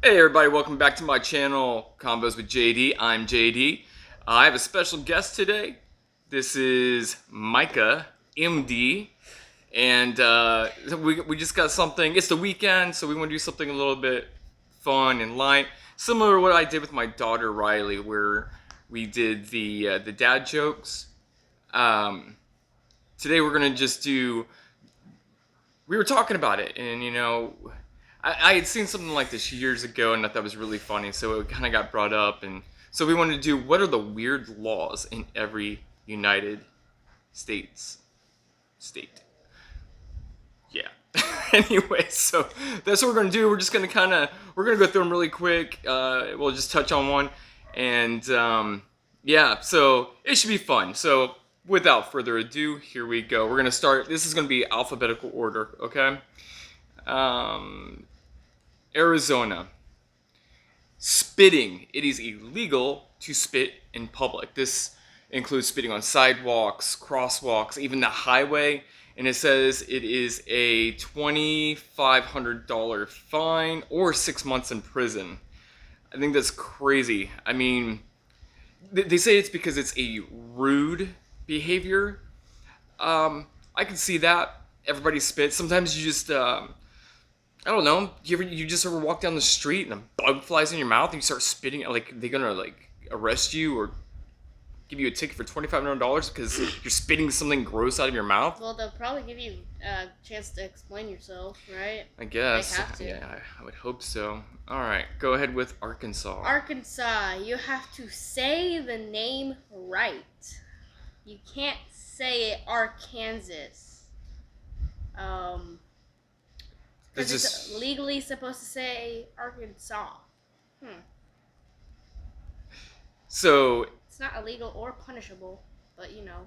Hey everybody, welcome back to my channel, Combos with JD. I'm JD. I have a special guest today. This is Micah, MD, and we just got something. It's the weekend, so we want to do something a little bit fun and light, similar to what I did with my daughter Riley, where we did the dad jokes. Um, Today we're gonna just do. We were talking about it, and I had seen something like this years ago, and I thought that was really funny. So it kind of got brought up, and so we wanted to do what are the weird laws in every United States state. Yeah. Anyway, so that's what we're gonna do. We're just gonna we're gonna go through them really quick. We'll just touch on one, and yeah, so it should be fun. So without further ado, here we go. We're gonna start. This is gonna be alphabetical order, okay? Um, Arizona. Spitting. It is illegal to spit in public. This includes spitting on sidewalks, crosswalks, even the highway. And it says it is a $2,500 fine or 6 months in prison. I think that's crazy. I mean, they say it's because it's a rude behavior. I can see that. Everybody spits. Sometimes you just I don't know. You just ever walk down the street and a bug flies in your mouth and you start spitting? Like they gonna like arrest you or give you a ticket for $2,500 because you're spitting something gross out of your mouth? Well, they'll probably give you a chance to explain yourself, right? I guess. They have to. Yeah, I would hope so. All right, go ahead with Arkansas. Arkansas, you have to say the name right. You can't say it Arkansas. It's Because just it's legally supposed to say Arkansas. so. It's not illegal or punishable, but you know.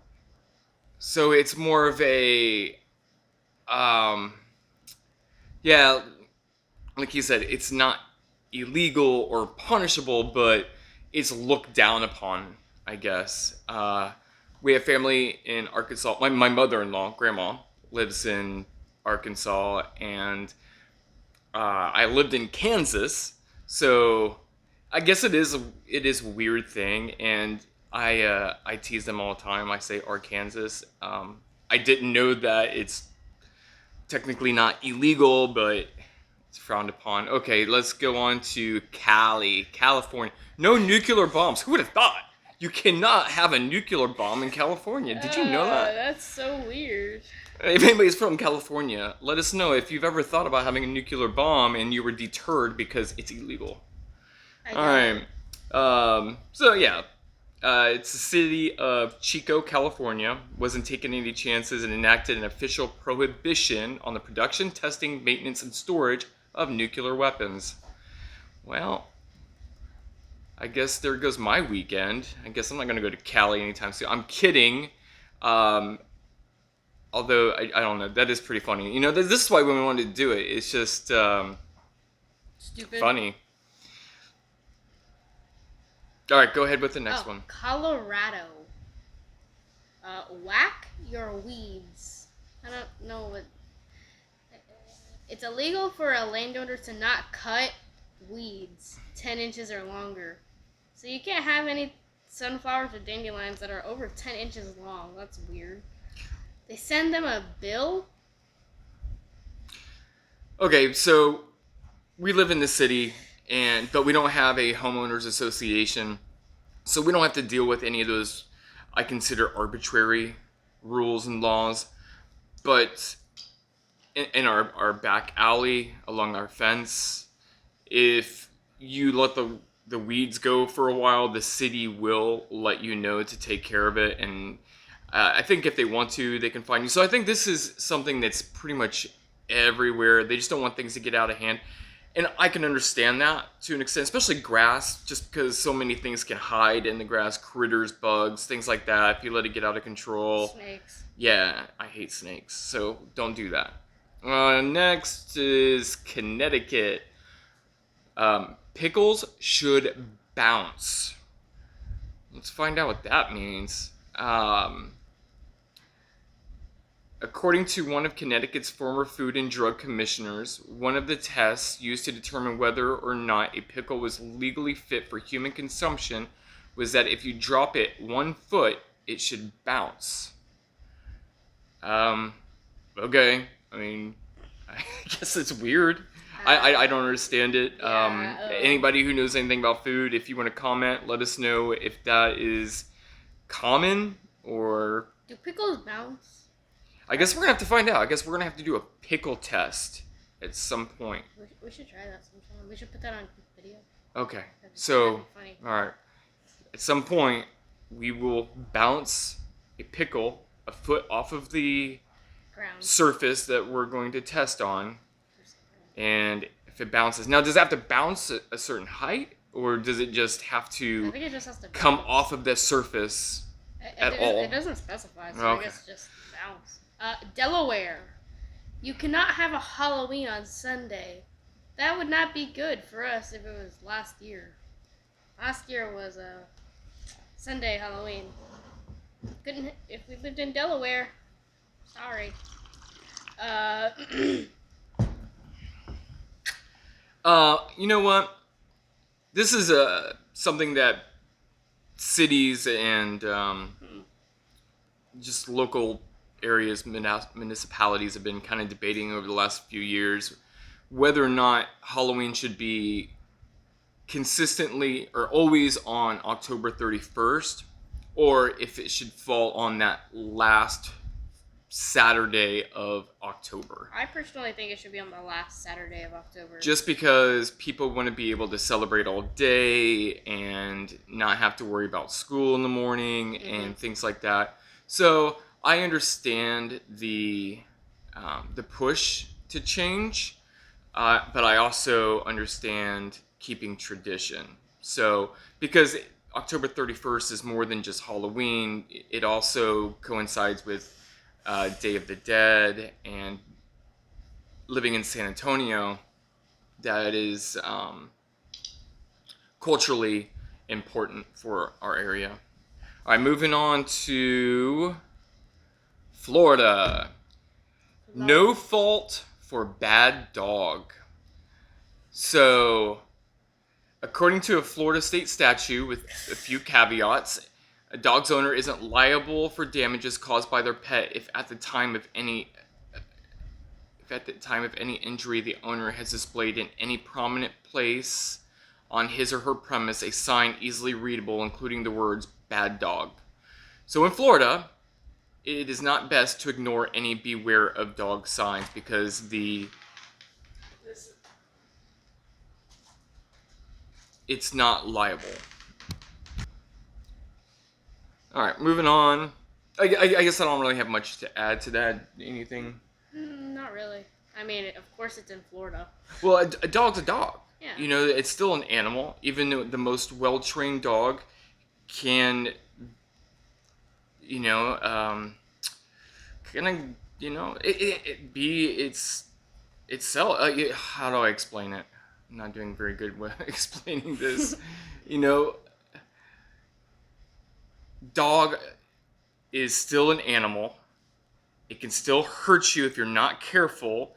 So it's more of a, um, yeah, like you said, it's not illegal or punishable, but it's looked down upon, I guess. We have family in Arkansas. My mother-in-law, grandma, lives in Arkansas, and I lived in Kansas, so I guess it is a weird thing, and I tease them all the time. I say Arkansas. I didn't know that it's technically not illegal, but it's frowned upon. Okay, let's go on to Cali, California. No nuclear bombs. Who would have thought? You cannot have a nuclear bomb in California. Did you know that? That's so weird. If anybody's from California, let us know if you've ever thought about having a nuclear bomb and you were deterred because it's illegal. I All doubt it. right. So yeah, it's the city of Chico, California. Wasn't taking any chances and enacted an official prohibition on the production, testing, maintenance, and storage of nuclear weapons. Well, I guess there goes my weekend. I guess I'm not gonna go to Cali anytime soon. I'm kidding. Um, Although I don't know, that is pretty funny. This is why we wanted to do it. It's just Stupid. funny. All right, go ahead with the next one. Colorado. Whack your weeds. I don't know what. It's illegal for a landowner to not cut weeds 10 inches or longer. So you can't have any sunflowers or dandelions that are over 10 inches long. That's weird. They send them a bill. Okay, so we live in the city, but we don't have a homeowners association, so we don't have to deal with any of those I consider arbitrary rules and laws. But in our back alley along our fence, if you let the weeds go for a while, the city will let you know to take care of it, and I think if they want to, they can find you. So I think this is something that's pretty much everywhere. They just don't want things to get out of hand. And I can understand that to an extent, especially grass, just because so many things can hide in the grass, critters, bugs, things like that. If you let it get out of control. Snakes. Yeah, I hate snakes, so don't do that. Next is Connecticut. Pickles should bounce. Let's find out what that means. According to one of Connecticut's former food and drug commissioners, one of the tests used to determine whether or not a pickle was legally fit for human consumption was that if you drop it 1 foot, it should bounce. Okay. I mean, I guess it's weird. I don't understand it. Anybody who knows anything about food, if you want to comment, let us know if that is common or... Do pickles bounce? I guess we're going to have to find out. I guess we're going to have to do a pickle test at some point. We should try that sometime. We should put that on video. Okay. That'd So, be funny. all right. At some point, we will bounce a pickle a foot off of the Ground. surface that we're going to test on. And if it bounces... Now, does it have to bounce at a certain height? Or does it just have I to think it just has to come bounce. off of the surface at all? It doesn't specify, so Okay. I guess just bounce. Delaware. You cannot have a Halloween on Sunday. That would not be good for us if it was last year. Last year was a Sunday Halloween. Couldn't if we lived in Delaware. Sorry. You know what? This is something that cities and just local areas, municipalities have been kind of debating over the last few years whether or not Halloween should be consistently or always on October 31st, or if it should fall on that last Saturday of October. I personally think it should be on the last Saturday of October. Just because people want to be able to celebrate all day and not have to worry about school in the morning and things like that. So I understand the push to change, but I also understand keeping tradition. So because October 31st is more than just Halloween, it also coincides with Day of the Dead, and living in San Antonio, that is culturally important for our area. All right, moving on to Florida. No fault for bad dog. So, according to a Florida state statute with a few caveats, a dog's owner isn't liable for damages caused by their pet if at the time of any injury the owner has displayed in any prominent place on his or her premise a sign easily readable including the words "bad dog." So in Florida, it is not best to ignore any beware of dog signs because it's not liable. All right, moving on. I guess I don't really have much to add to that. Anything? Not really. I mean, of course it's in Florida. Well, a dog's a dog. Yeah. You know, it's still an animal. Even though the most well-trained dog can, be itself. How do I explain it? I'm not doing very good with explaining this. Dog is still an animal. It can still hurt you if you're not careful.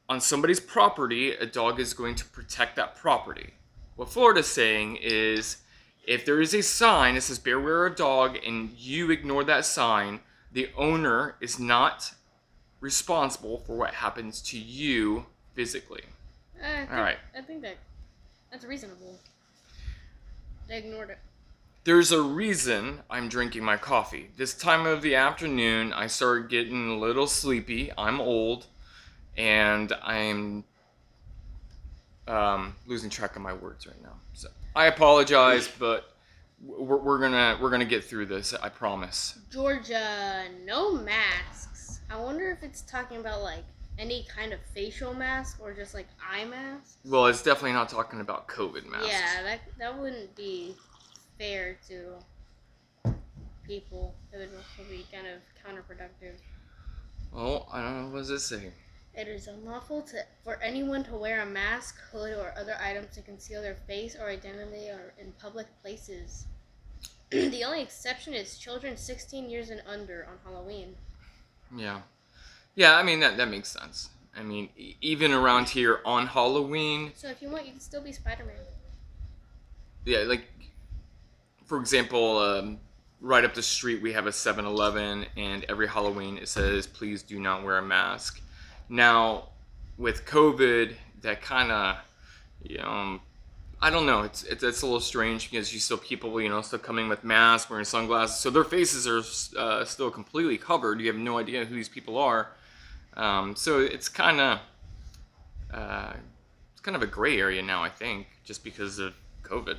On somebody's property, a dog is going to protect that property. What Florida's saying is, if there is a sign that says beware of dog and you ignore that sign, the owner is not responsible for what happens to you physically. I think that's reasonable. They ignored it. There's a reason I'm drinking my coffee. This time of the afternoon, I start getting a little sleepy. I'm old, and I'm losing track of my words right now. So I apologize, but we're gonna get through this. I promise. Georgia, no masks. I wonder if it's talking about like any kind of facial mask or just like eye masks. Well, it's definitely not talking about COVID masks. Yeah, that wouldn't be fair to people. It would be kind of counterproductive. Oh, I don't know. What does it say? It is unlawful for anyone to wear a mask, hood, or other items to conceal their face or identity or in public places. The only exception is children 16 years and under on Halloween. Yeah. Yeah, I mean that makes sense. I mean, even around here on Halloween, So if you want, you can still be Spider-Man. yeah, like for example, right up the street we have a 7-Eleven, and every Halloween it says, "Please do not wear a mask." Now, with COVID, that kind of, you know, I don't know. It's a little strange because you still people, still coming with masks, wearing sunglasses, so their faces are still completely covered. You have no idea who these people are. So uh, it's kind of a gray area now, I think, just because of COVID.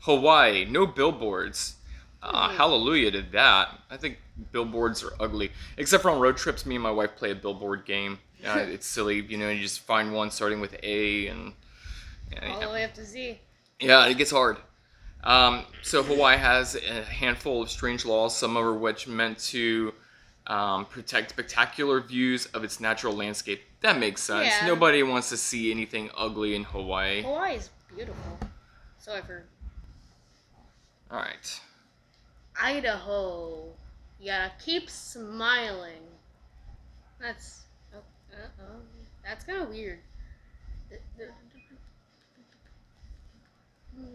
Hawaii, no billboards. Hallelujah to that. I think billboards are ugly. Except for on road trips, me and my wife play a billboard game. It's silly, you just find one starting with A and All yeah, the way up to Z. yeah, it gets hard. So Hawaii has a handful of strange laws, some of which meant to protect spectacular views of its natural landscape. That makes sense. Yeah. Nobody wants to see anything ugly in Hawaii. Hawaii is beautiful. So I've heard. All right. Idaho. You gotta keep smiling. That's that's kind of weird.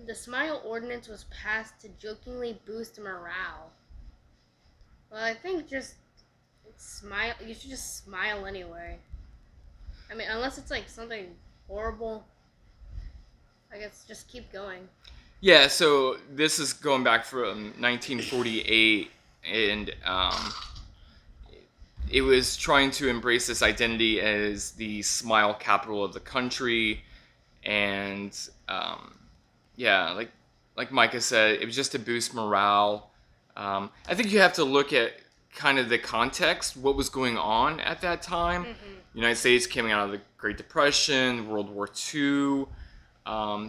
The smile ordinance was passed to jokingly boost morale. Well, I think just smile. You should just smile anyway. I mean, unless it's like something horrible. I guess just keep going. Yeah, so this is going back from 1948, and it was trying to embrace this identity as the smile capital of the country, and yeah, like Micah said, it was just to boost morale. I think you have to look at kind of the context, what was going on at that time. Mm-hmm. United States coming out of the Great Depression, World War II.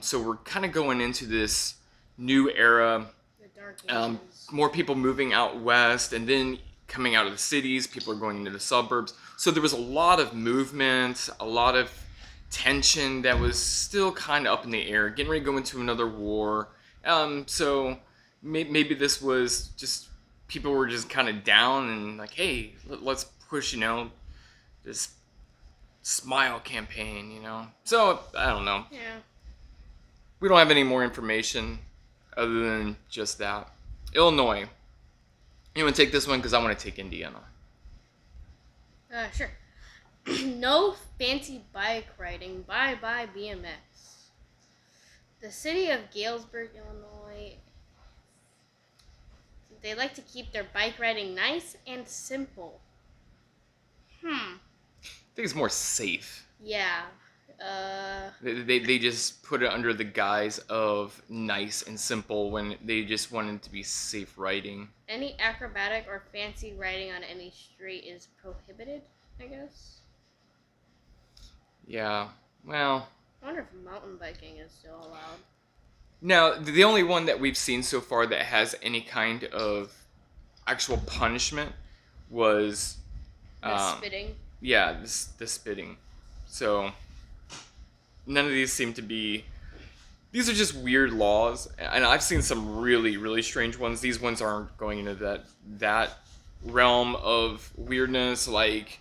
So we're kind of going into this new era. The dark Um, ages. more people moving out west, and then coming out of the cities. People are going into the suburbs. So there was a lot of movement, a lot of tension that was still kind of up in the air, getting ready to go into another war. So maybe this was just people were just kind of down and like, hey, let's push, this smile campaign. So I don't know. Yeah. We don't have any more information other than just that. Illinois. You want to take this one because I want to take Indiana. Sure. No fancy bike riding. Bye bye BMX. The city of Galesburg, Illinois. They like to keep their bike riding nice and simple. I think it's more safe. Yeah. They just put it under the guise of nice and simple when they just wanted to be safe riding. Any acrobatic or fancy riding on any street is prohibited, I guess. Yeah, well. I wonder if mountain biking is still allowed. Now, the only one that we've seen so far that has any kind of actual punishment was... The spitting. Yeah, the spitting. So, none of these seem to be... These are just weird laws, and I've seen some really, really strange ones. These ones aren't going into that realm of weirdness. Like,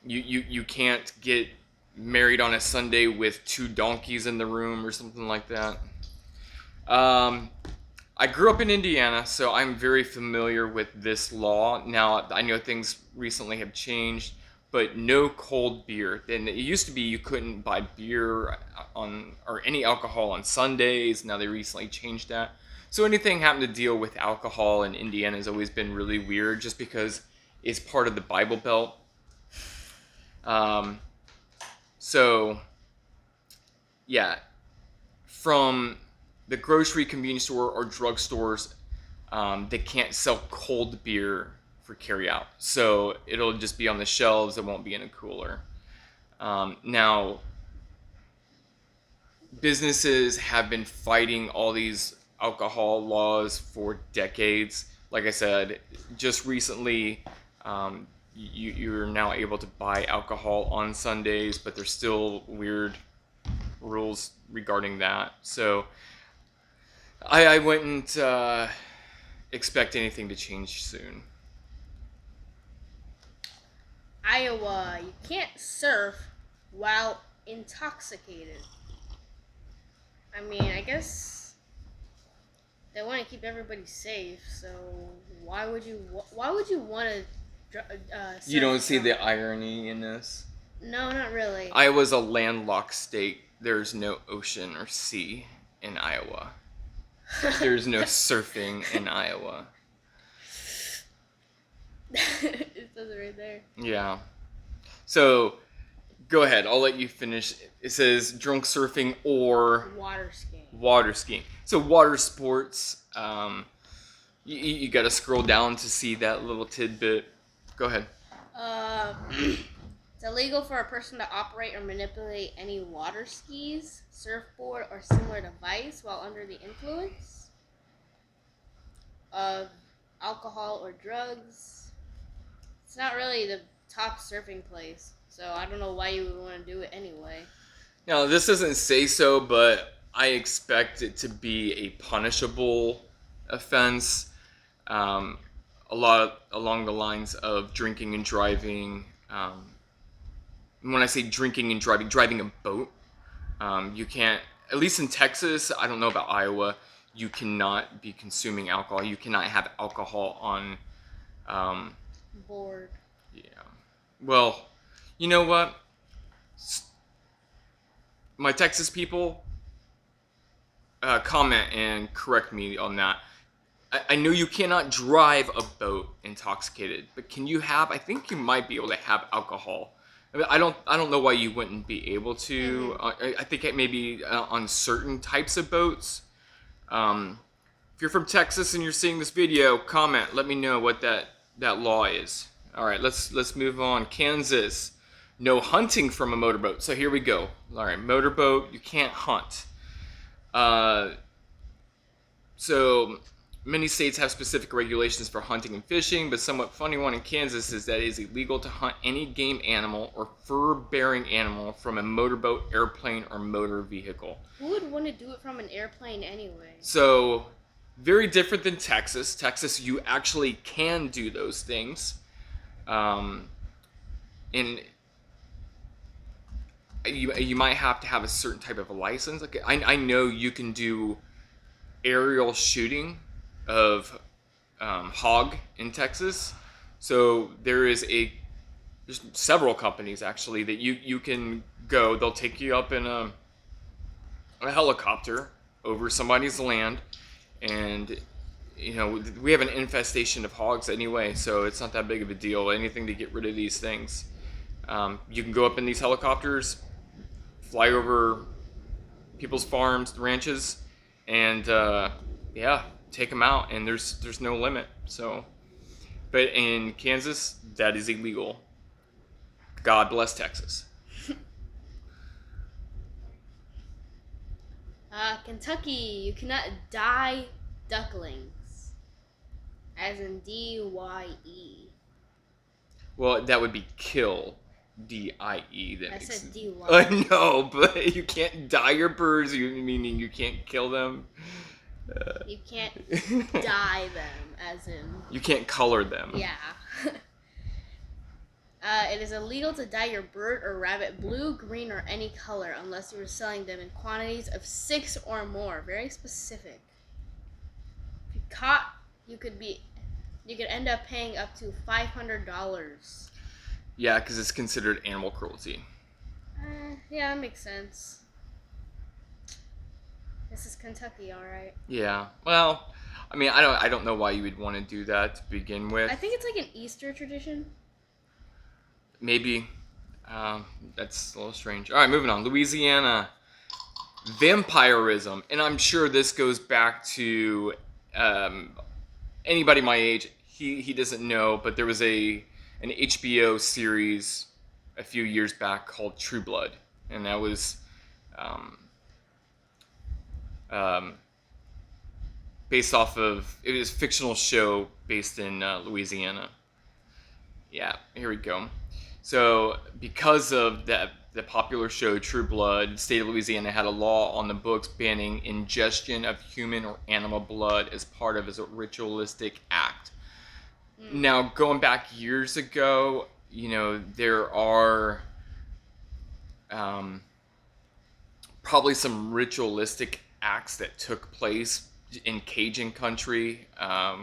you can't get married on a Sunday with 2 donkeys in the room or something like that. I grew up in Indiana, so I'm very familiar with this law. Now, I know things recently have changed, but no cold beer. Then it used to be you couldn't buy beer or any alcohol on Sundays. Now they recently changed that. So anything having to deal with alcohol in Indiana has always been really weird, just because it's part of the Bible Belt. So yeah, from the grocery, convenience store, or drugstores, they can't sell cold beer for carry out. So it'll just be on the shelves. It won't be in a cooler. Now, businesses have been fighting all these alcohol laws for decades. Like I said, just recently, you're now able to buy alcohol on Sundays, but there's still weird rules regarding that. So I wouldn't expect anything to change soon. Iowa, you can't surf while intoxicated. I mean, I guess they want to keep everybody safe, so why would you want to surf You don't see drunk? the irony in this? No, not really. Iowa's a landlocked state. There's no ocean or sea in Iowa. There's no surfing in Iowa. It says it right there. Yeah. So, go ahead. I'll let you finish. It says drunk surfing or Water skiing. water skiing. So, water sports. You got to scroll down to see that little tidbit. Go ahead. It's illegal for a person to operate or manipulate any water skis, surfboard, or similar device while under the influence of alcohol or drugs. It's not really the top surfing place, so I don't know why you would want to do it anyway. Now, this doesn't say so, but I expect it to be a punishable offense. A lot along the lines of drinking and driving. When I say drinking and driving a boat, you can't, at least in Texas, I don't know about Iowa, you cannot be consuming alcohol. You cannot have alcohol on. Bored. Yeah. Well, you know what? My Texas people, comment and correct me on that. I know you cannot drive a boat intoxicated, but can you have? I think you might be able to have alcohol. I mean, I don't know why you wouldn't be able to. I think it maybe on certain types of boats. If you're from Texas and you're seeing this video, comment. Let me know what that law is. All right, let's move on. Kansas, no hunting from a motorboat. So here we go. All right, motorboat, you can't hunt. So many states have specific regulations for hunting and fishing, but somewhat funny one in Kansas is that it is illegal to hunt any game animal or fur-bearing animal from a motorboat, airplane, or motor vehicle. Who would want to do it from an airplane anyway? So, very different than Texas. Texas, you actually can do those things. And you might have to have a certain type of a license. Like I know you can do aerial shooting of hog in Texas. So there's several companies actually that you can go. They'll take you up in a helicopter over somebody's land, and we have an infestation of hogs anyway, so it's not that big of a deal. Anything to get rid of these things. You can go up in these helicopters, fly over people's farms, ranches, and take them out, and there's no limit. So, but in Kansas, that is illegal. God bless Texas. Kentucky, you cannot dye ducklings, as in D-Y-E. Well, that would be kill, D-I-E. I said D-Y. I know, but you can't dye your birds, meaning you can't kill them. You can't dye them, as in... You can't color them. Yeah. It is illegal to dye your bird or rabbit blue, green, or any color unless you are selling them in quantities of 6 or more. Very specific. If you caught, you could end up paying up to $500. Yeah, because it's considered animal cruelty. Yeah, that makes sense. This is Kentucky, all right. Yeah. Well, I mean, I don't know why you would want to do that to begin with. I think it's like an Easter tradition. Maybe. That's a little strange. All right, moving on. Louisiana. Vampirism. And I'm sure this goes back to anybody my age. He doesn't know, but there was an HBO series a few years back called True Blood. And that was based off of... It was a fictional show based in Louisiana. Yeah, here we go. So, because of the popular show True Blood, the state of Louisiana had a law on the books banning ingestion of human or animal blood as part of a ritualistic act. Now, going back years ago, there are um, probably some ritualistic acts that took place in Cajun country.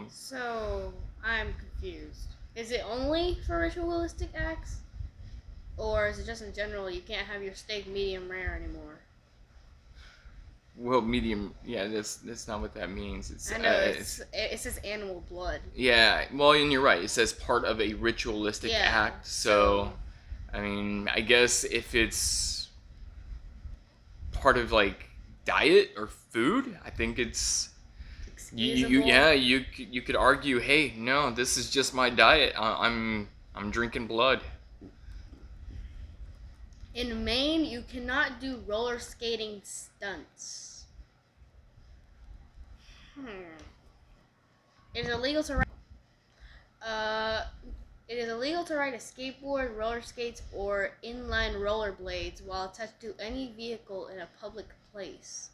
So I'm confused. Is it only for ritualistic acts, or is it just in general you can't have your steak medium rare anymore? Well, medium, yeah, that's not what that means. I know it says animal blood. Yeah, well, and you're right. It says part of a ritualistic Yeah. act. So, I mean, I guess if it's part of like diet or food, I think it's Excusable. you could argue, hey, no, this is just my diet. I'm drinking blood. In Maine, you cannot do roller skating stunts. It is illegal to ride. Uh, it is illegal to ride a skateboard, roller skates, or inline rollerblades while attached to any vehicle in a public place.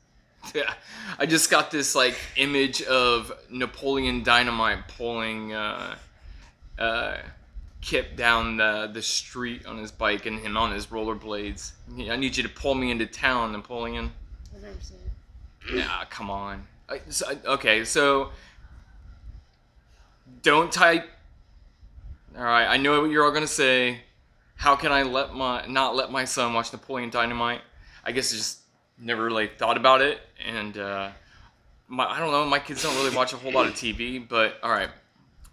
Yeah, I just got this like image of Napoleon Dynamite pulling Kip down the street on his bike and him on his rollerblades. Yeah, I need you to pull me into town, Napoleon. I've never seen it. Yeah, come on. Okay, so don't type. All right, I know what you're all gonna say. How can I not let my son watch Napoleon Dynamite? I guess I just never really thought about it, and I don't know. My kids don't really watch a whole lot of TV, but all right,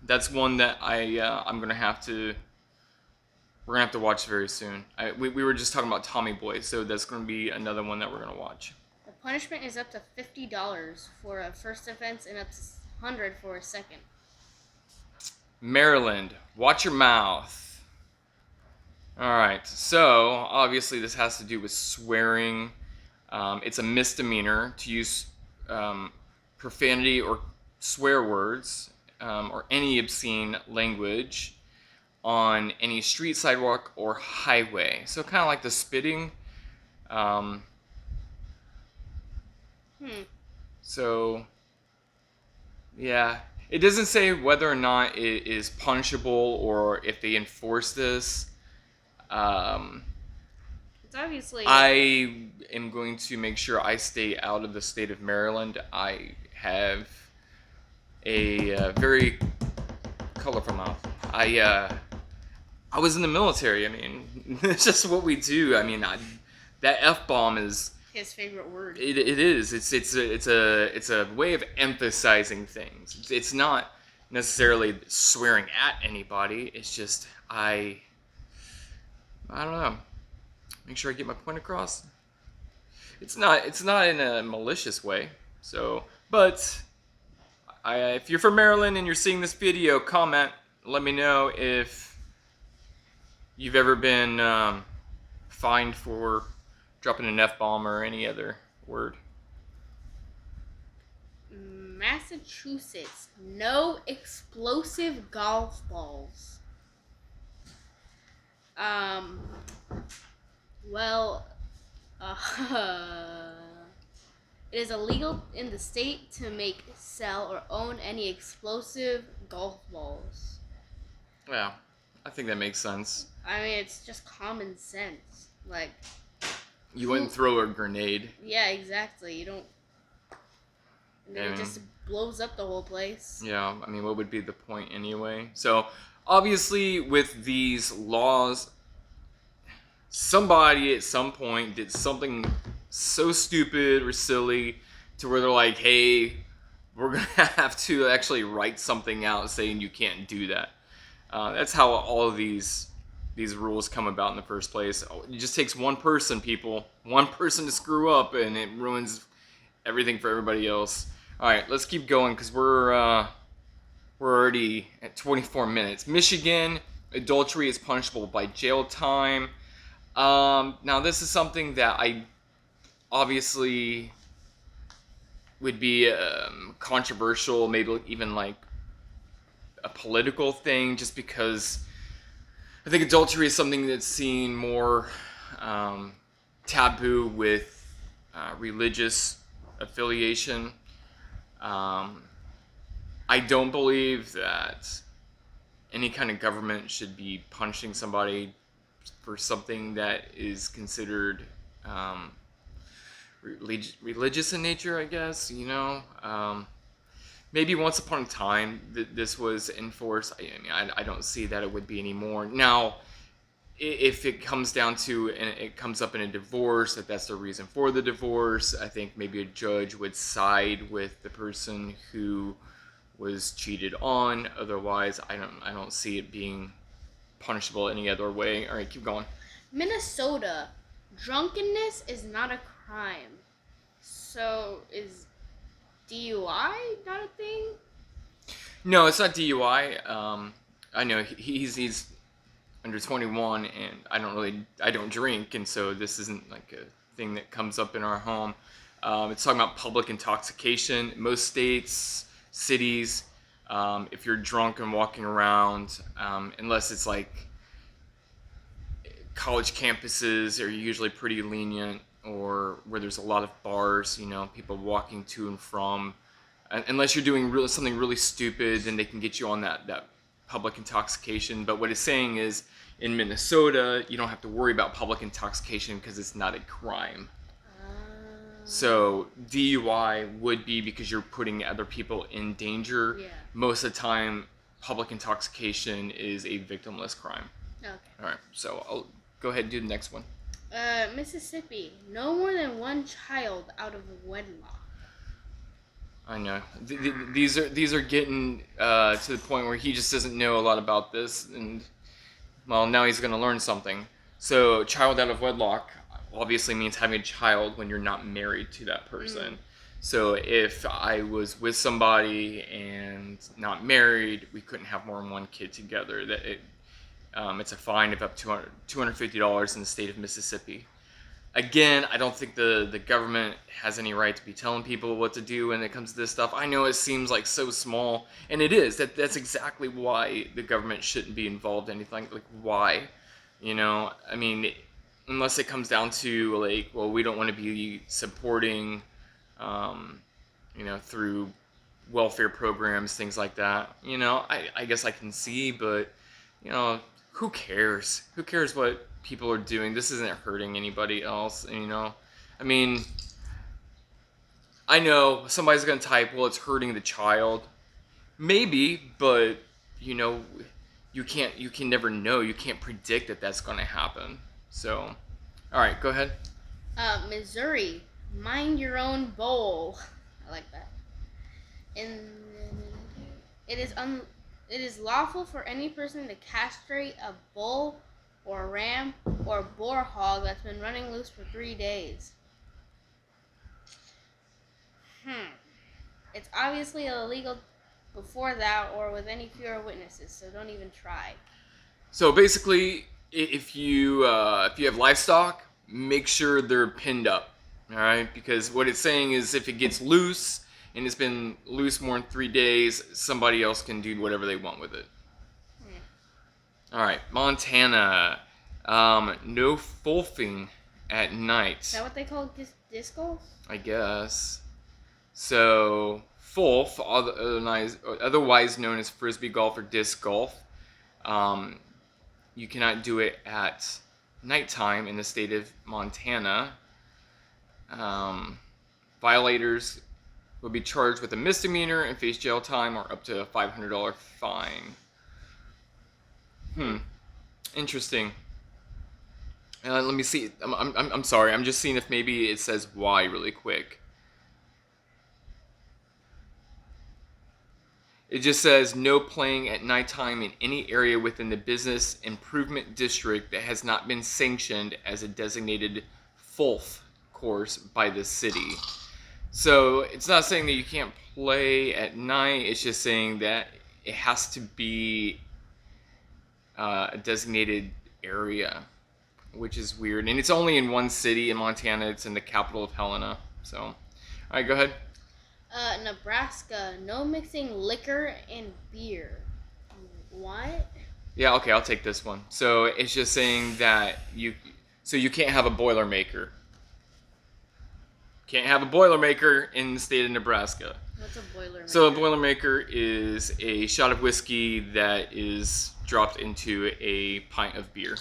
that's one that I'm gonna have to. We're gonna have to watch very soon. We were just talking about Tommy Boy, so that's gonna be another one that we're gonna watch. The punishment is up to $50 for a first offense and up to $100 for a second. Maryland, watch your mouth. All right, so obviously this has to do with swearing. It's a misdemeanor to use profanity or swear words or any obscene language on any street, sidewalk, or highway. So kind of like the spitting. So, yeah. It doesn't say whether or not it is punishable or if they enforce this. It's obviously. I am going to make sure I stay out of the state of Maryland. I have a very colorful mouth. I was in the military. I mean, it's just what we do. I mean, that F-bomb is his favorite word. It is. It's a way of emphasizing things. It's not necessarily swearing at anybody. It's just I don't know. Make sure I get my point across. It's not in a malicious way. So, but if you're from Maryland and you're seeing this video, comment. Let me know if you've ever been fined for dropping an F-bomb or any other word. Massachusetts, no explosive golf balls. Well, it is illegal in the state to make, sell, or own any explosive golf balls. Yeah, I think that makes sense. I mean, it's just common sense. Like, you wouldn't throw a grenade. Yeah, exactly. You don't. And then it just blows up the whole place. Yeah, I mean, what would be the point anyway? So, obviously, with these laws, somebody at some point did something so stupid or silly to where they're like, hey, we're going to have to actually write something out saying you can't do that. That's how all of these rules come about in the first place. It just takes one person, people. One person to screw up, and it ruins everything for everybody else. All right, let's keep going because we're already at 24 minutes. Michigan, adultery is punishable by jail time. Now, this is something that I obviously would be controversial, maybe even like a political thing, just because I think adultery is something that's seen more taboo with religious affiliation. I don't believe that any kind of government should be punishing somebody for something that is considered religious in nature, I guess. Maybe once upon a time this was enforced. I mean, I don't see that it would be anymore. Now, if it comes down to, and it comes up in a divorce, that's the reason for the divorce, I think maybe a judge would side with the person who was cheated on. Otherwise, I don't see it being punishable any other way. All right, keep going. Minnesota, drunkenness is not a crime. So is DUI not a thing? No, it's not DUI. I know he's under 21, and I don't drink, and so this isn't like a thing that comes up in our home. It's talking about public intoxication. Most states, cities, if you're drunk and walking around, unless it's like college campuses are usually pretty lenient, or where there's a lot of bars, people walking to and from. Unless you're doing something really stupid, then they can get you on that public intoxication. But what it's saying is, in Minnesota, you don't have to worry about public intoxication because it's not a crime. So DUI would be because you're putting other people in danger. Yeah. Most of the time, public intoxication is a victimless crime. Okay. All right, so I'll go ahead and do the next one. Mississippi, no more than one child out of wedlock. I know. These are getting to the point where he just doesn't know a lot about this, and well, now he's going to learn something. So, child out of wedlock obviously means having a child when you're not married to that person. So, if I was with somebody and not married, we couldn't have more than one kid together. It's a fine of up to $250 in the state of Mississippi. Again, I don't think the government has any right to be telling people what to do when it comes to this stuff. I know it seems like so small, and it is. That's exactly why the government shouldn't be involved in anything. Like, why? I mean, unless it comes down to, like, well, we don't want to be supporting, through welfare programs, things like that. I guess I can see, but, who cares? Who cares what people are doing? This isn't hurting anybody else, I mean, I know somebody's gonna type, well, it's hurting the child. Maybe, but you can never know. You can't predict that that's gonna happen. So, all right, go ahead. Missouri, mind your own bowl. I like that. It is lawful for any person to castrate a bull or a ram or a boar hog that's been running loose for 3 days. It's obviously illegal before that or with any fewer witnesses, so don't even try. So basically, if you have livestock, make sure they're pinned up, all right? Because what it's saying is, if it gets loose and it's been loose more than 3 days, somebody else can do whatever they want with it. All right, Montana, no fulfing at night. Is that what they call disc golf? I guess. So, fulf, otherwise known as frisbee golf or disc golf, you cannot do it at nighttime in the state of Montana. Violators will be charged with a misdemeanor and face jail time or up to a $500 fine. Interesting. Let me see. I'm sorry. I'm just seeing if maybe it says why really quick. It just says no playing at nighttime in any area within the business improvement district that has not been sanctioned as a designated FULF course by the city. So it's not saying that you can't play at night. It's just saying that it has to be a designated area, which is weird. And it's only in one city in Montana. It's in the capital of Helena. So, all right, go ahead. Nebraska, no mixing liquor and beer. What? Yeah, okay, I'll take this one. So it's just saying that you can't have a Boilermaker. can't have a Boilermaker in the state of Nebraska. What's a Boilermaker? So a Boilermaker is a shot of whiskey that is dropped into a pint of beer.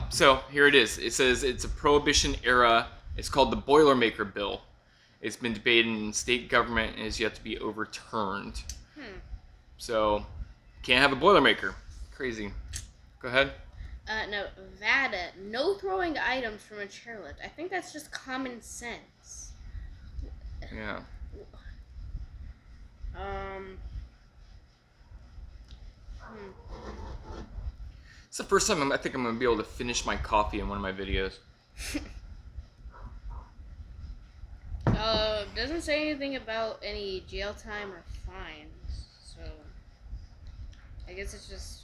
So here it is. It says it's a Prohibition era. It's called the Boilermaker Bill. It's been debated in state government and is yet to be overturned. So, can't have a Boilermaker. Crazy. Go ahead. Nevada, no throwing items from a chairlift. I think that's just common sense. Yeah. It's the first time I think I'm going to be able to finish my coffee in one of my videos. Doesn't say anything about any jail time or fines, so I guess it's just...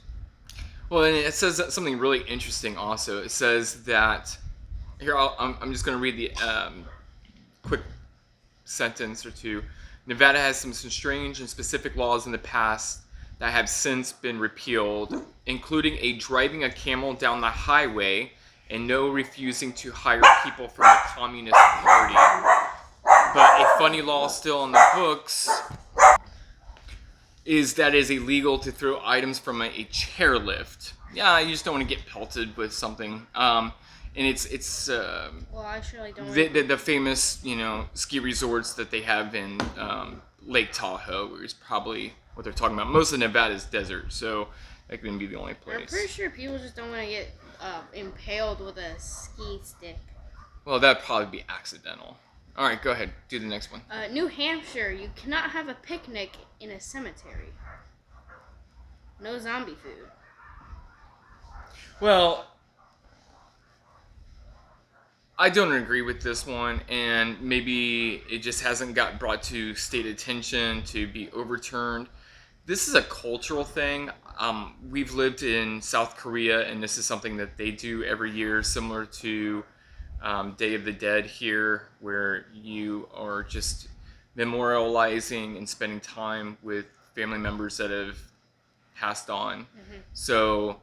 Well, and it says something really interesting also. It says that... Here, I'm just going to read the quick sentence or two. Nevada has some strange and specific laws in the past that have since been repealed, including driving a camel down the highway and no refusing to hire people from the Communist Party. But a funny law still in the books is that it's illegal to throw items from a chairlift. Yeah, you just don't want to get pelted with something. And it's well, I surely don't. The famous ski resorts that they have in Lake Tahoe, where it's probably what they're talking about. Most of Nevada is desert, so that couldn't be the only place. I'm pretty sure people just don't want to get impaled with a ski stick. Well, that'd probably be accidental. All right, go ahead. Do the next one. New Hampshire, you cannot have a picnic in a cemetery. No zombie food. Well, I don't agree with this one, and maybe it just hasn't got brought to state attention to be overturned. This is a cultural thing. We've lived in South Korea, and this is something that they do every year, similar to Day of the Dead here, where you are just memorializing and spending time with family members that have passed on. Mm-hmm. So,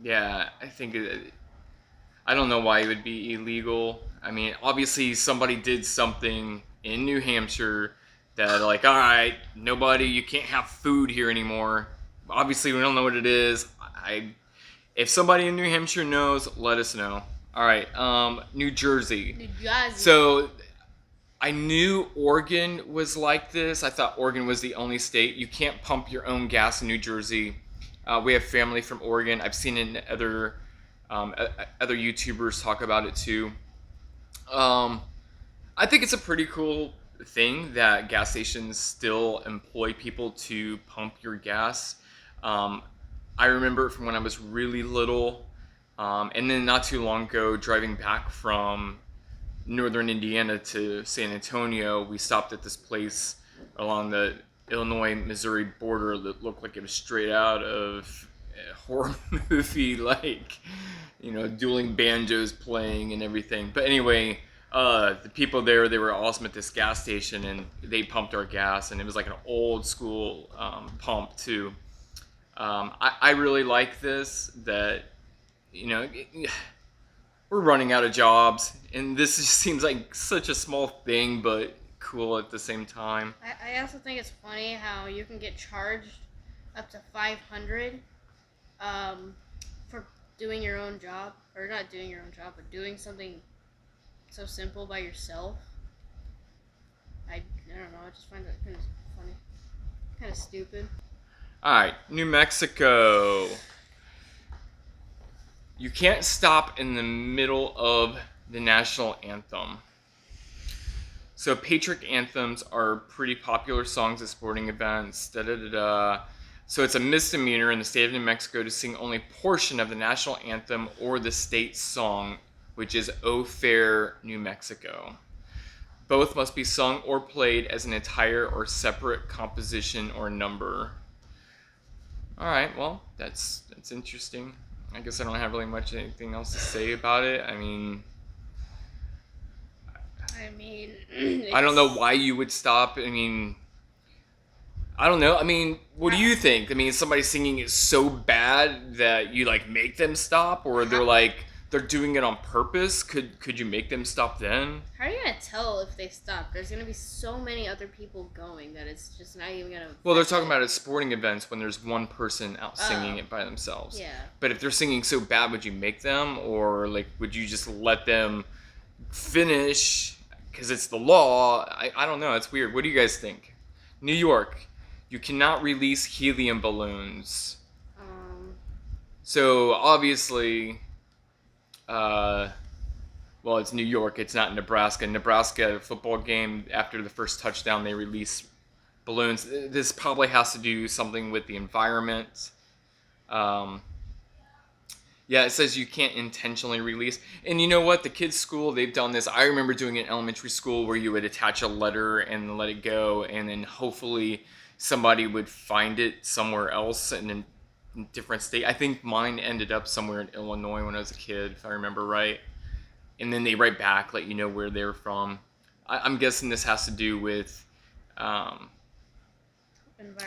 yeah, I think I don't know why it would be illegal. I mean, obviously somebody did something in New Hampshire that all right, you can't have food here anymore. Obviously, we don't know what it is. If somebody in New Hampshire knows, let us know. All right, New Jersey. New Jersey. So I knew Oregon was like this. I thought Oregon was the only state. You can't pump your own gas in New Jersey. We have family from Oregon. I've seen it in other YouTubers talk about it too. I think it's a pretty cool thing that gas stations still employ people to pump your gas. I remember from when I was really little, and then not too long ago, driving back from northern Indiana to San Antonio, we stopped at this place along the Illinois-Missouri border that looked like it was straight out of a horror movie, like, dueling banjos playing and everything. But anyway, the people there, they were awesome at this gas station, and they pumped our gas, and it was like an old school pump too. I really like this, that, we're running out of jobs, and this just seems like such a small thing, but cool at the same time. I also think it's funny how you can get charged up to $500 for doing your own job, or not doing your own job, but doing something so simple by yourself. I don't know, I just find that kind of funny, kind of stupid. All right, New Mexico. You can't stop in the middle of the national anthem. So patriotic anthems are pretty popular songs at sporting events. So it's a misdemeanor in the state of New Mexico to sing only a portion of the national anthem or the state song, which is "O Fair New Mexico." Both must be sung or played as an entire or separate composition or number. All right, well, that's interesting. I guess I don't have really much anything else to say about it. I mean, I don't know why you would stop. I mean, I don't know. I mean, what do you think? I mean, somebody singing is so bad that you make them stop, or they're they're doing it on purpose, could you make them stop then? How are you gonna tell if they stop? There's gonna be so many other people going that it's just not even gonna. Well, they're talking about at sporting events when there's one person out singing it by themselves. Yeah. But if they're singing so bad, would you make them, or like would you just let them finish? Because it's the law. I don't know. It's weird. What do you guys think? New York, you cannot release helium balloons. So obviously, well, it's New York. It's not Nebraska. Nebraska football game, after the first touchdown, they release balloons. This probably has to do something with the environment. Yeah, it says you can't intentionally release. And you know what? The kids' school, they've done this. I remember doing it in elementary school where you would attach a letter and let it go, and then hopefully somebody would find it somewhere else in a different state. I think mine ended up somewhere in Illinois when I was a kid, if I remember right. And then they write back, let you know where they're from. I'm guessing this has to do with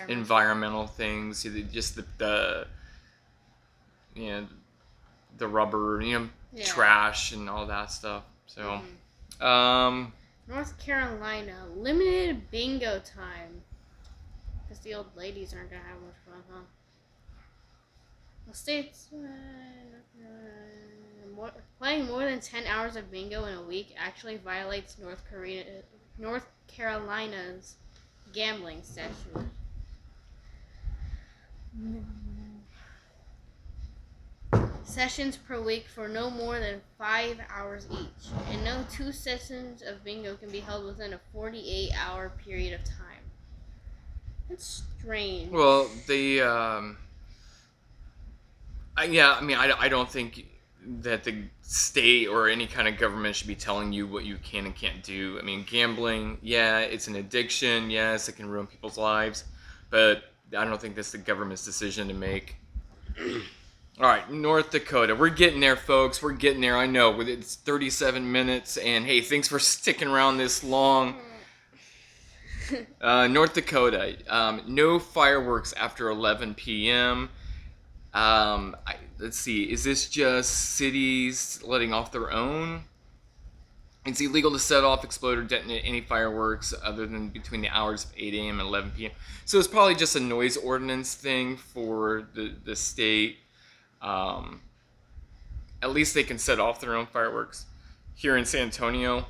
environmental things, just the you know, the rubber, trash and all that stuff. So, North Carolina, limited bingo time. Because the old ladies aren't going to have much fun, huh? The states, playing more than 10 hours of bingo in a week actually violates North Carolina's gambling statute. Sessions per week for no more than 5 hours each, and no 2 sessions of bingo can be held within a 48-hour period of time. That's strange. Well, I don't think that the state or any kind of government should be telling you what you can and can't do. I mean, gambling, yeah, it's an addiction. Yes, it can ruin people's lives, but I don't think that's the government's decision to make. All right, North Dakota. We're getting there, folks. We're getting there. I know. It's 37 minutes, and hey, thanks for sticking around this long. North Dakota. No fireworks after 11 p.m. Let's see. Is this just cities letting off their own? It's illegal to set off, explode, or detonate any fireworks other than between the hours of 8 a.m. and 11 p.m. So it's probably just a noise ordinance thing for the state. At least they can set off their own fireworks. Here in San Antonio,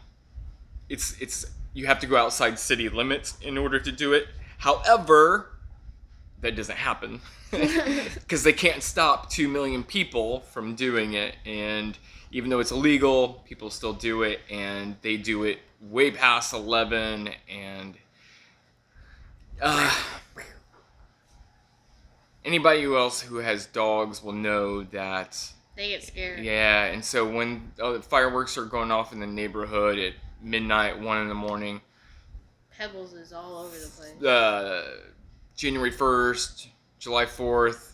it's you have to go outside city limits in order to do it. However, that doesn't happen because they can't stop 2 million people from doing it. And even though it's illegal, people still do it, and they do it way past 11. And anybody else who has dogs will know that they get scared. Yeah, and so when fireworks are going off in the neighborhood at midnight, 1 in the morning, Pebbles is all over the place. January 1st, July 4th,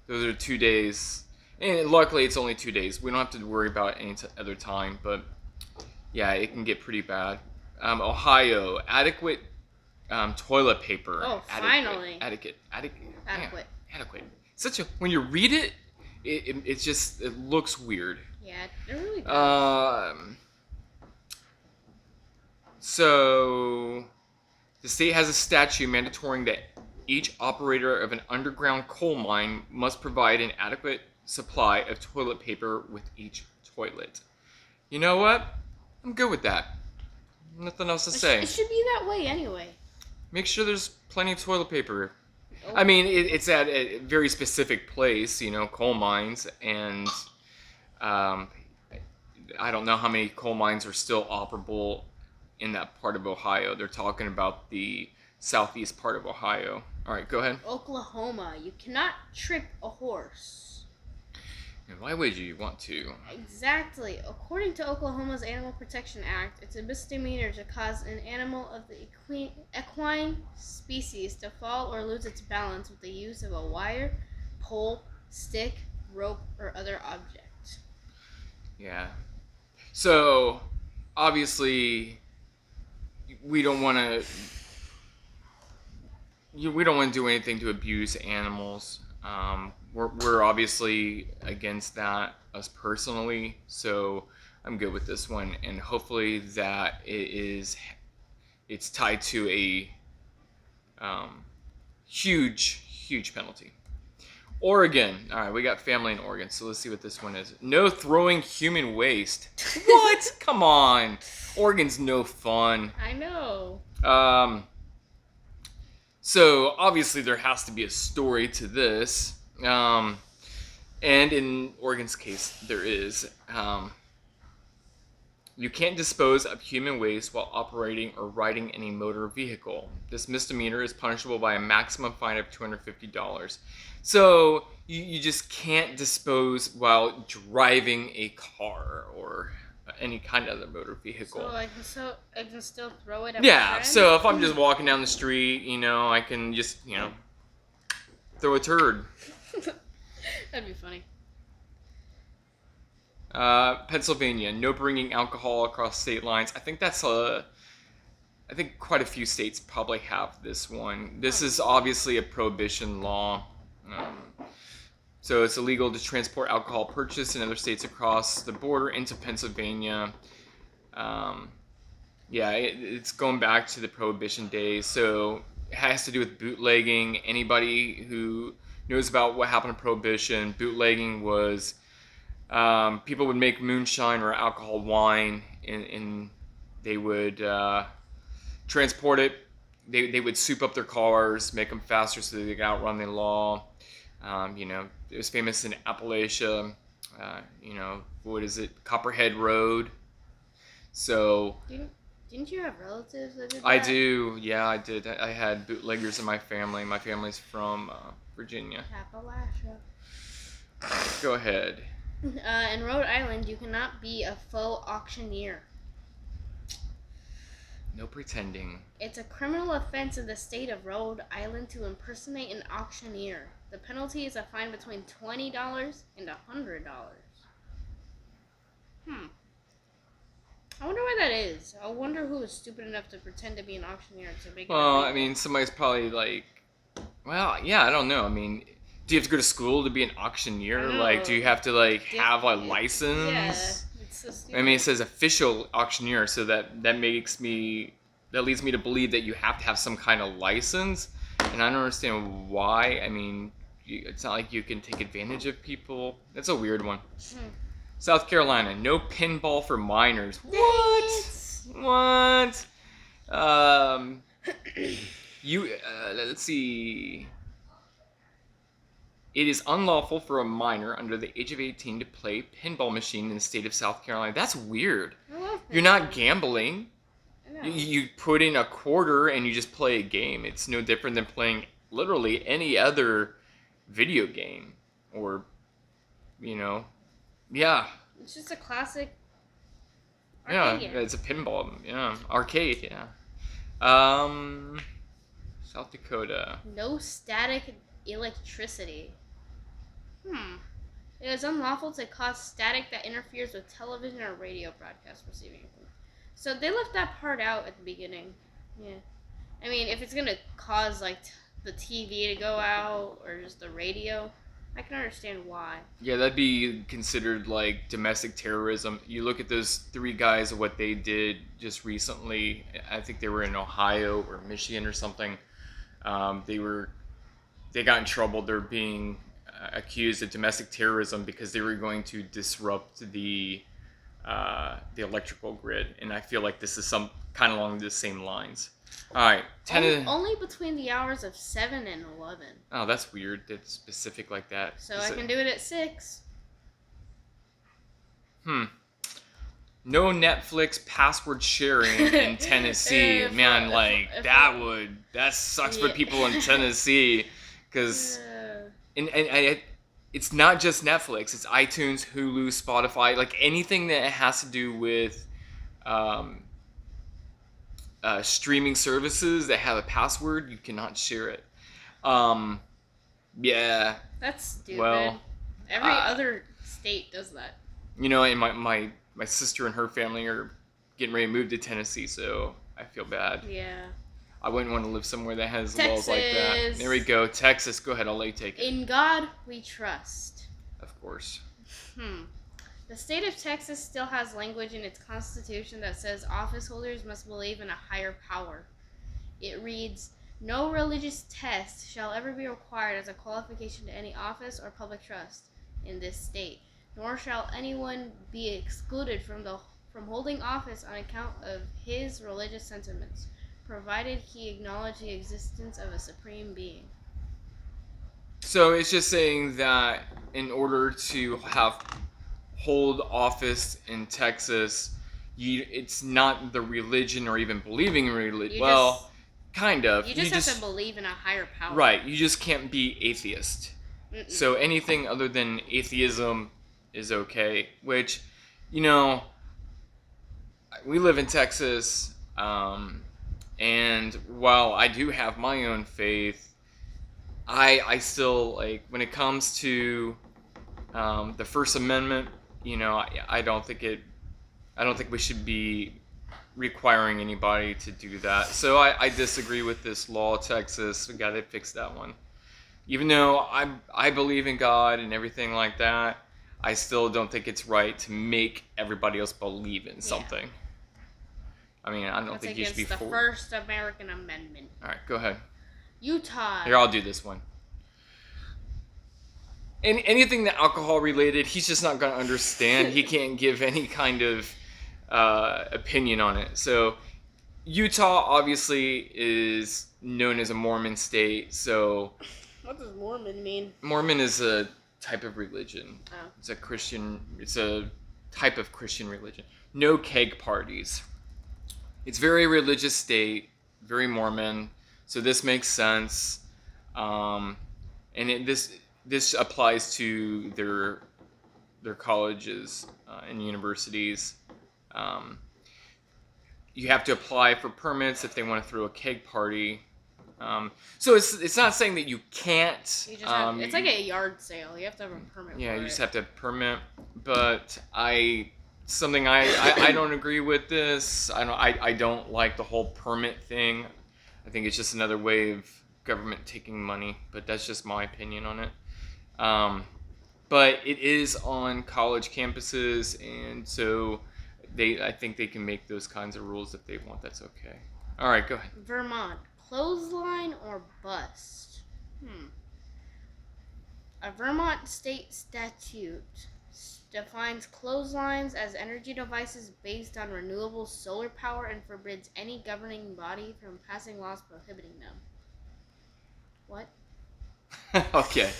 those are 2 days. And luckily, it's only 2 days. We don't have to worry about any other time, but yeah, it can get pretty bad. Ohio, adequate toilet paper. Oh, finally. Adequate. Adequate. Such a, when you read it, it looks weird. Yeah, it really does. So the state has a statute mandatory that each operator of an underground coal mine must provide an adequate supply of toilet paper with each toilet. You know what? I'm good with that. Nothing else to say. It should be that way anyway. Make sure there's plenty of toilet paper. Oh. I mean, it's at a very specific place, coal mines, and I don't know how many coal mines are still operable in that part of Ohio. They're talking about the southeast part of Ohio. All right, go ahead. Oklahoma, you cannot trip a horse. And why would you want to? Exactly. According to Oklahoma's Animal Protection Act, it's a misdemeanor to cause an animal of the equine species to fall or lose its balance with the use of a wire, pole, stick, rope, or other object. Yeah. So, obviously, we don't want to do anything to abuse animals. we're obviously against that, us personally, so I'm good with this one, and hopefully that it's tied to a huge penalty. Oregon. All right, we got family in Oregon, so let's see what this one is. No throwing human waste. What? Come on. Oregon's no fun. I know. So obviously there has to be a story to this. And in Oregon's case, there is. You can't dispose of human waste while operating or riding any motor vehicle. This misdemeanor is punishable by a maximum fine of $250. So you just can't dispose while driving a car or any kind of other motor vehicle. So I can still throw it at my Yeah, friend? so if I'm just walking down the street, I can just, throw a turd. That'd be funny. Pennsylvania, no bringing alcohol across state lines. I think I think quite a few states probably have this one. This is obviously a prohibition law. So it's illegal to transport alcohol purchased in other states across the border into Pennsylvania. It's going back to the prohibition days. So it has to do with bootlegging. Anybody who knows about what happened to prohibition, bootlegging was people would make moonshine or alcohol wine, and they would transport it. They would soup up their cars, make them faster so they could outrun the law. It was famous in Appalachia. What is it? Copperhead Road. So Didn't you have relatives that did that? I do. Yeah, I did. I had bootleggers in my family. My family's from Virginia. Appalachia. Go ahead. In Rhode Island, you cannot be a faux auctioneer. No pretending. It's a criminal offense in the state of Rhode Island to impersonate an auctioneer. The penalty is a fine between $20 and $100. I wonder why that is. I wonder who is stupid enough to pretend to be an auctioneer to make it Well, illegal. I mean, somebody's probably like, I don't know. I mean, do you have to go to school to be an auctioneer? Like, do you have to have a license? Yeah, it's so stupid. I mean, it says official auctioneer, so that leads me to believe that you have to have some kind of license, and I don't understand why. I mean, it's not like you can take advantage of people. That's a weird one. South Carolina, no pinball for minors. What? Let's see. It is unlawful for a minor under the age of 18 to play pinball machine in the state of South Carolina. That's weird. I love You're not gambling. I know. You put in a quarter and you just play a game. It's no different than playing literally any other video game or, yeah. It's just a classic Yeah, arcade game. it's a pinball. Yeah, arcade. Yeah. South Dakota. No static electricity. It is unlawful to cause static that interferes with television or radio broadcast receiving. So they left that part out at the beginning. Yeah. I mean, if it's gonna cause the TV to go out or just the radio, I can understand why. Yeah, that'd be considered like domestic terrorism. You look at those three guys, what they did just recently. I think they were in Ohio or Michigan or something. They got in trouble. They're being accused of domestic terrorism because they were going to disrupt the electrical grid, and I feel like this is some kind of along the same lines. All right, only between the hours of 7 and 11. Oh, that's weird. That's specific like that. So I can do it at 6. No Netflix password sharing in Tennessee. Man, that sucks for people in Tennessee, because it's not just Netflix. It's iTunes, Hulu, Spotify, like anything that has to do with streaming services that have a password. You cannot share it. Yeah. That's stupid. Well, every other state does that. And my sister and her family are getting ready to move to Tennessee, so I feel bad. Yeah. I wouldn't want to live somewhere that has laws like that. Texas. There we go. Texas. Go ahead. I'll let you take it. In God we trust. Of course. The state of Texas still has language in its constitution that says office holders must believe in a higher power. It reads, "No religious test shall ever be required as a qualification to any office or public trust in this state, nor shall anyone be excluded from holding office on account of his religious sentiments, provided he acknowledge the existence of a supreme being." So it's just saying that in order to hold office in Texas, it's not the religion or even believing in religion. Well, kind of. You just have to believe in a higher power. Right. You just can't be atheist. Mm-mm. So anything other than atheism is okay. Which, we live in Texas, and while I do have my own faith, I still, like, when it comes to the First Amendment, I don't think we should be requiring anybody to do that. So I disagree with this law, Texas. We gotta fix that one. Even though I believe in God and everything like that, I still don't think it's right to make everybody else believe in something. I mean, I don't think you should be the First American Amendment. All right, go ahead. Utah. Here, I'll do this one. Anything that alcohol related, he's just not going to understand. He can't give any kind of opinion on it. So Utah obviously is known as a Mormon state. So what does Mormon mean? Mormon is a type of religion. Oh. It's a type of Christian religion. No keg parties. It's very religious state, very Mormon. So this makes sense. And this applies to their colleges and universities. You have to apply for permits if they want to throw a keg party. So it's not saying that you can't. You just have, it's like a yard sale. You have to have a permit. Yeah, for you it. just have to have a permit. But I don't agree with this. I don't like the whole permit thing. I think it's just another way of government taking money. But that's just my opinion on it. But it is on college campuses, and so I think they can make those kinds of rules if they want. That's okay. All right, go ahead. Vermont, clothesline or bust? A Vermont state statute defines clotheslines as energy devices based on renewable solar power and forbids any governing body from passing laws prohibiting them. What? Okay.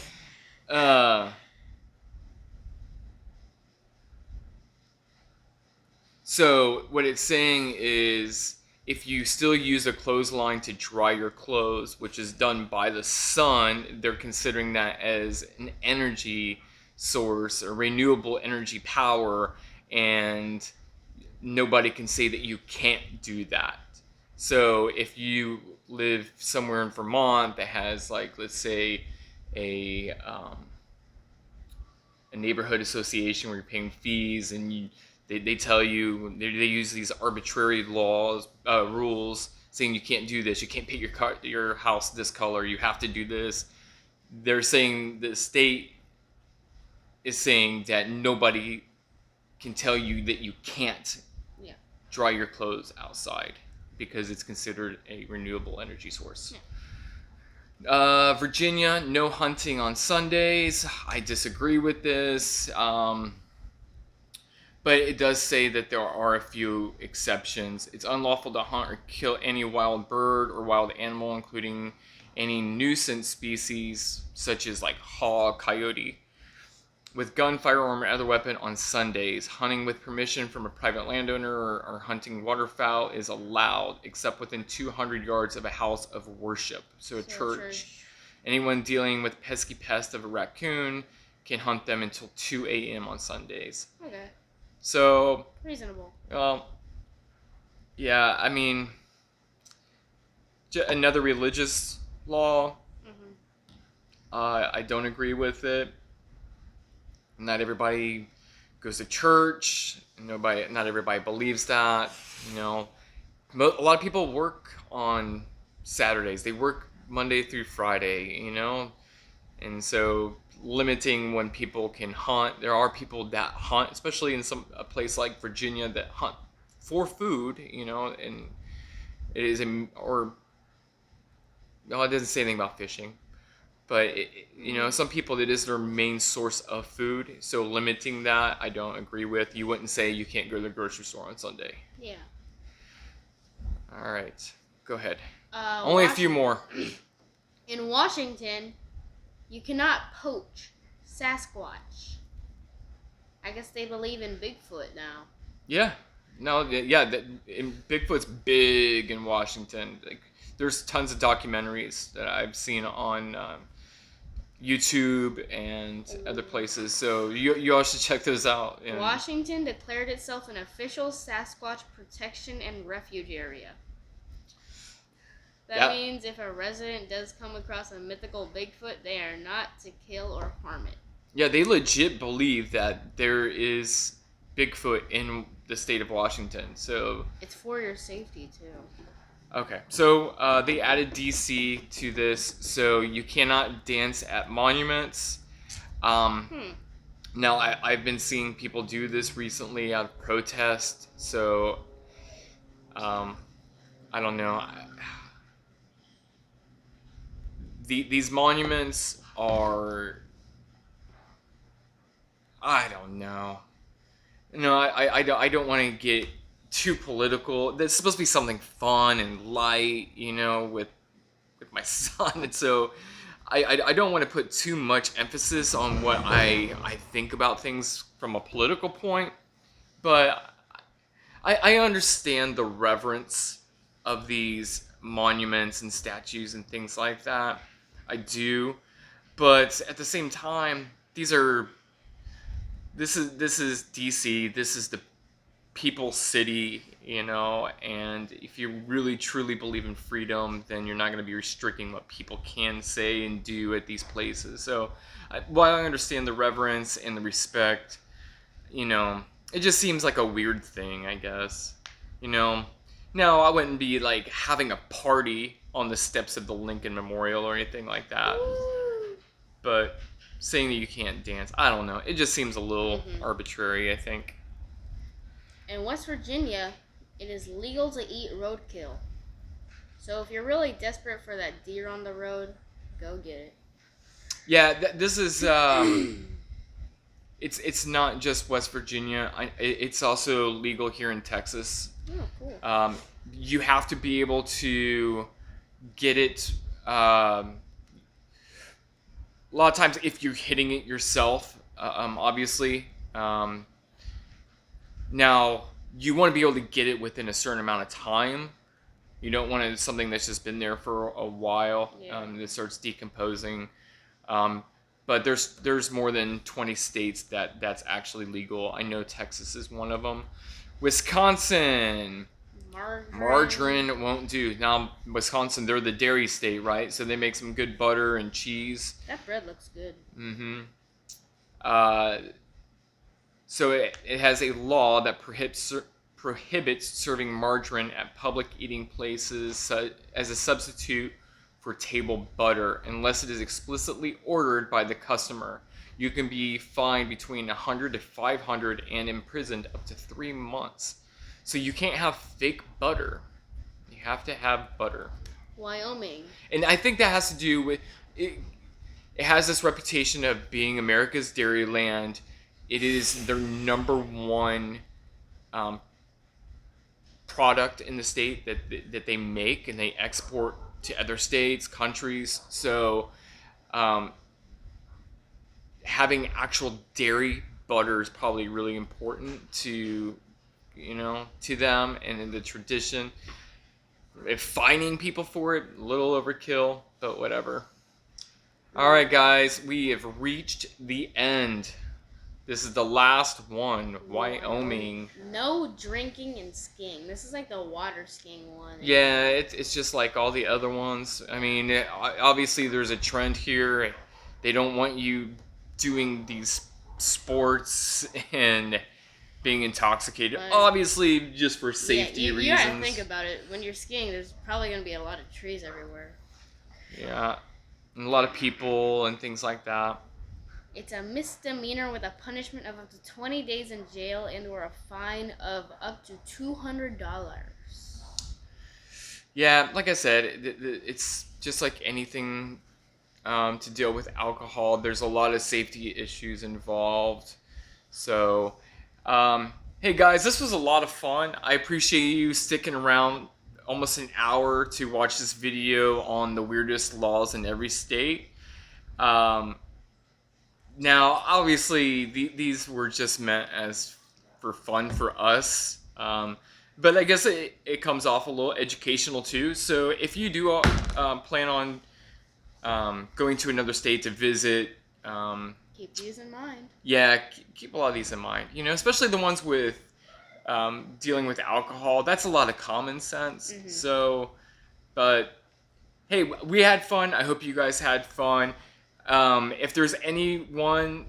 So what it's saying is if you still use a clothesline to dry your clothes, which is done by the sun, they're considering that as an energy source, a renewable energy power, and nobody can say that you can't do that. So if you live somewhere in Vermont that has, like, let's say a neighborhood association where you're paying fees, and they tell you, they use these arbitrary rules saying you can't do this, you can't paint your house this color, you have to do this. They're saying the state is saying that nobody can tell you that you can't dry your clothes outside because it's considered a renewable energy source. Virginia, no hunting on Sundays. I disagree with this. But it does say that there are a few exceptions. It's unlawful to hunt or kill any wild bird or wild animal, including any nuisance species such as like hog, coyote, with gun, firearm, or other weapon on Sundays. Hunting with permission from a private landowner or hunting waterfowl is allowed, except within 200 yards of a house of worship, so a church. Anyone dealing with pesky pest of a raccoon can hunt them until 2 a.m. on Sundays. Okay. So reasonable. Well, yeah, I mean, another religious law. I don't agree with it. Not everybody goes to church. Not everybody believes that. A lot of people work on Saturdays. They work Monday through Friday, and so limiting when people can hunt. There are people that hunt, especially in a place like Virginia, that hunt for food, and it is or well, it doesn't say anything about fishing, but some people, it is their main source of food. So limiting that, I don't agree with. You wouldn't say you can't go to the grocery store on Sunday. Yeah. All right, go ahead. Uh, Only a few more. In Washington, you cannot poach Sasquatch. I guess they believe in Bigfoot now. Yeah. No, yeah, Bigfoot's big in Washington. Like, there's tons of documentaries that I've seen on YouTube and other places. So you all should check those out. And Washington declared itself an official Sasquatch protection and refuge area. That means if a resident does come across a mythical Bigfoot, they are not to kill or harm it. Yeah, they legit believe that there is Bigfoot in the state of Washington. So it's for your safety too. Okay, so they added DC to this, so you cannot dance at monuments. Now, I've been seeing people do this recently out of protest, so I don't know. These monuments are... I don't know. No, I don't want to get too political. There's supposed to be something fun and light, with my son, and so I don't want to put too much emphasis on what I think about things from a political point, but I understand the reverence of these monuments and statues and things like that. I do, but at the same time, this is DC. This is the people's city, and if you really truly believe in freedom, then you're not going to be restricting what people can say and do at these places. So while I understand the reverence and the respect, it just seems like a weird thing, I guess. Now, I wouldn't be like having a party on the steps of the Lincoln Memorial or anything like that, but saying that you can't dance, I don't know, it just seems a little arbitrary, I think. In West Virginia, it is legal to eat roadkill. So if you're really desperate for that deer on the road, go get it. Yeah, this is it's not just West Virginia. It's also legal here in Texas. Oh, cool. You have to be able to get it. A lot of times, if you're hitting it yourself, obviously. Now, you want to be able to get it within a certain amount of time. You don't want something that's just been there for a while, that starts decomposing. But there's more than 20 states that's actually legal. I know Texas is one of them. Wisconsin, margarine won't do. Now, Wisconsin, they're the dairy state, right? So they make some good butter and cheese. That bread looks good. Mm-hmm. So it has a law that prohibits serving margarine at public eating places as a substitute for table butter unless it is explicitly ordered by the customer. You can be fined between $100 to $500 and imprisoned up to 3 months. So you can't have fake butter. You have to have butter. Wyoming. And I think that has to do with it. It has this reputation of being America's dairy land. It is their number one product in the state that they make, and they export to other states, countries. So having actual dairy butter is probably really important to them and in the tradition. If fining people for it, a little overkill, but whatever. All right, guys, we have reached the end. This is the last one, Wyoming. No drinking and skiing. This is like the water skiing one. Yeah, it's just like all the other ones. I mean, obviously there's a trend here. They don't want you doing these sports and being intoxicated. But- Obviously, just for safety you reasons. gotta think about it. When you're skiing, there's probably gonna be a lot of trees everywhere. Yeah, and a lot of people and things like that. It's a misdemeanor with a punishment of up to 20 days in jail and/or a fine of up to $200. Yeah, like I said, it's just like anything to deal with alcohol. There's a lot of safety issues involved. So, hey guys, this was a lot of fun. I appreciate you sticking around almost an hour to watch this video on the weirdest laws in every state. Now, obviously, these were just meant as for fun for us. But I guess it comes off a little educational too. So if you do plan on going to another state to visit, Keep these in mind. yeah, keep a lot of these in mind. You know, especially the ones with dealing with alcohol. That's a lot of common sense. Mm-hmm. So, but hey, we had fun. I hope you guys had fun. If there's anyone,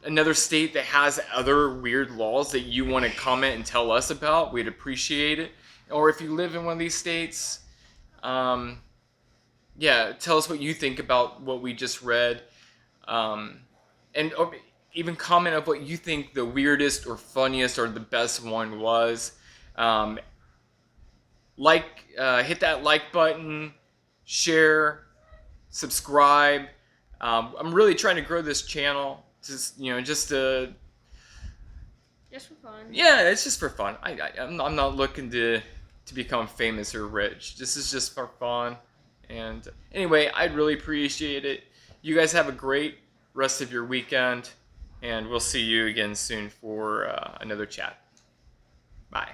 another state that has other weird laws that you want to comment and tell us about, we'd appreciate it. Or if you live in one of these states, yeah, tell us what you think about what we just read. And even comment of what you think the weirdest or funniest or the best one was. Hit that like button, share, subscribe. I'm really trying to grow this channel. Just to Just for fun. yeah, it's just for fun. I'm not looking to become famous or rich. This is just for fun. And anyway, I'd really appreciate it. You guys have a great rest of your weekend, and we'll see you again soon for another chat. Bye.